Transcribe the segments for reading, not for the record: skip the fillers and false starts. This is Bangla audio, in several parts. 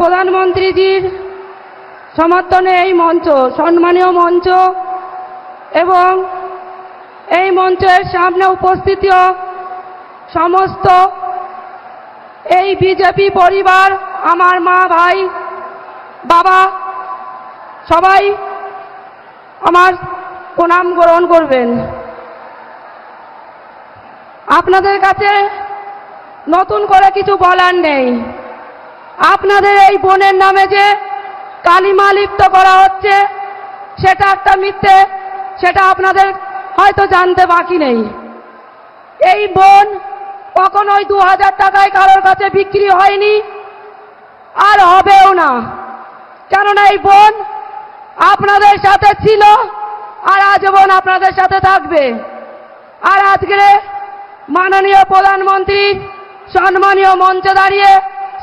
প্রধানমন্ত্রীজির সমর্থনে এই মঞ্চ সম্মানীয় মঞ্চ এবং এই মঞ্চের সামনে উপস্থিত সমস্ত এই বিজেপি পরিবার, আমার মা, ভাই, বাবা সবাই আমার প্রণাম গ্রহণ করবেন। আপনাদের কাছে নতুন করে কিছু বলার নেই। আপনাদের এই বোনের নামে যে কালিমা লিপ্ত করা হচ্ছে সেটা একটা মিথ্যে, সেটা আপনাদের হয়তো জানতে বাকি নেই। এই বোন কখনোই 2000 টাকায় কারোর কাছে বিক্রি হয়নি আর হবেও না, কেননা এই বোন আপনাদের সাথে ছিল আর আজীবন আপনাদের সাথে থাকবে। আর আজকে মাননীয় প্রধানমন্ত্রী সম্মানীয় মঞ্চে দাঁড়িয়ে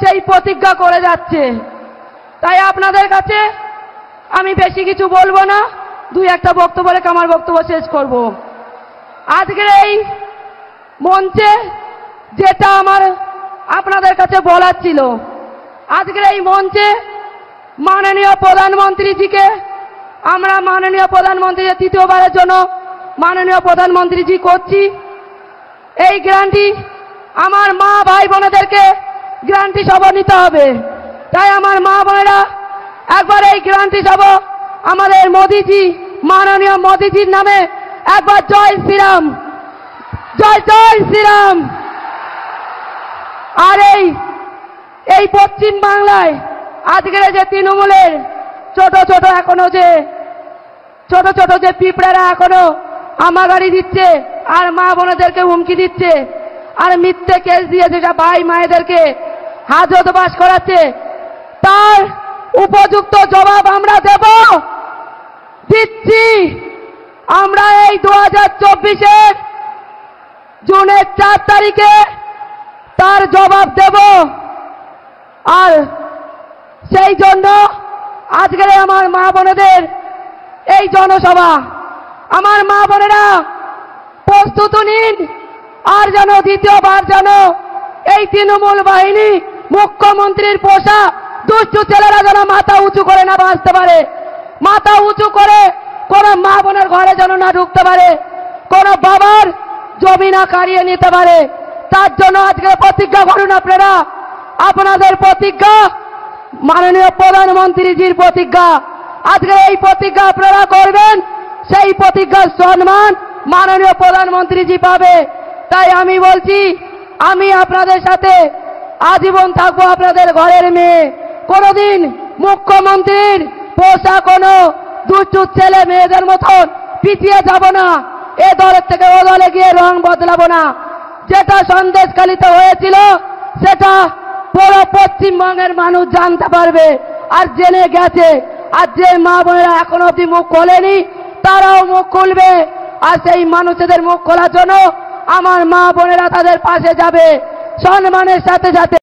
সেই প্রতিজ্ঞা করে যাচ্ছে। তাই আপনাদের কাছে আমি বেশি কিছু বলবো না, দুই একটা বক্তব্য রেখে আমার বক্তব্য শেষ করব। আজকের এই মঞ্চে যেটা আমার আপনাদের কাছে বলার ছিল, আজকের এই মঞ্চে মাননীয় প্রধানমন্ত্রীজিকে আমরা মাননীয় প্রধানমন্ত্রীর তৃতীয়বারের জন্য মাননীয় প্রধানমন্ত্রীজি করছি। এই গ্যারান্টি আমার মা ভাই বোনেদেরকে গ্যারান্টি সভা নিতে হবে। তাই আমার মা বোনেরা একবার এই গ্যারান্টি সভা আমাদের মোদিজি, মাননীয় মোদিজির নামে একবার জয় শ্রীরাম, জয় জয় শ্রীরাম। আর এই পশ্চিম বাংলায় আজকের যে তৃণমূলের ছোট ছোট এখনো যে ছোট ছোট যে পিঁপড়ারা এখনো আমাগাড়ি দিচ্ছে আর মা বোনেদেরকে হুমকি দিচ্ছে আর মিথ্যে কেস দিয়ে যেটা ভাই মায়েদেরকে হাজতবাস করাচ্ছে, তার উপযুক্ত জবাব আমরা দেব, দিচ্ছি। আমরা এই 2024-এর জুনের 4 তারিখে তার জবাব দেব। আর সেই জন্য আজকের আমার মা বোনেদের এই জনসভা, আমার মা বোনেরা প্রস্তুত নিন। আর যেন দ্বিতীয়বার যেন এই তৃণমূল বাহিনী মুখ্যমন্ত্রীর পোষা দুষ্টু ছেলেরা যেন মাথা উঁচু করে না বাঁচতে পারে, মাথা উঁচু করে কোন মা বোনের ঘরে যেন না ঢুকতে পারে, কোন বাবার জমি না কাড়িয়ে নিতে পারে। তার জন্য আজকে প্রতিজ্ঞা করুন আপনারা। আপনাদের প্রতিজ্ঞা মাননীয় প্রধানমন্ত্রীজির প্রতিজ্ঞা। আজকে এই প্রতিজ্ঞা আপনারা করবেন, সেই প্রতিজ্ঞার সম্মান মাননীয় প্রধানমন্ত্রীজি পাবে। তাই আমি বলছি, আমি আপনাদের সাথে আজীবন থাকবো, আপনাদের ঘরের মেয়ে। কোনদিন মুখ্যমন্ত্রীর পোষা কোনো দুষ্টু ছেলে মেয়েদের মতন পিছিয়ে যাব না, এ দলের থেকে ও দলে গিয়ে রং বদলাবো না। যেটা সন্দেশখালিতে হয়েছিল সেটা পুরো পশ্চিমবঙ্গের মানুষ জানতে পারবে আর জেনে গেছে। আর যে মা বোনেরা এখনো অব্দি মুখ খোলেনি তারাও মুখ খুলবে। আর সেই মানুষদের মুখ খোলার জন্য আমার মা বোনেরা তাদের পাশে যাবে সম্মানের সাথে সাথে।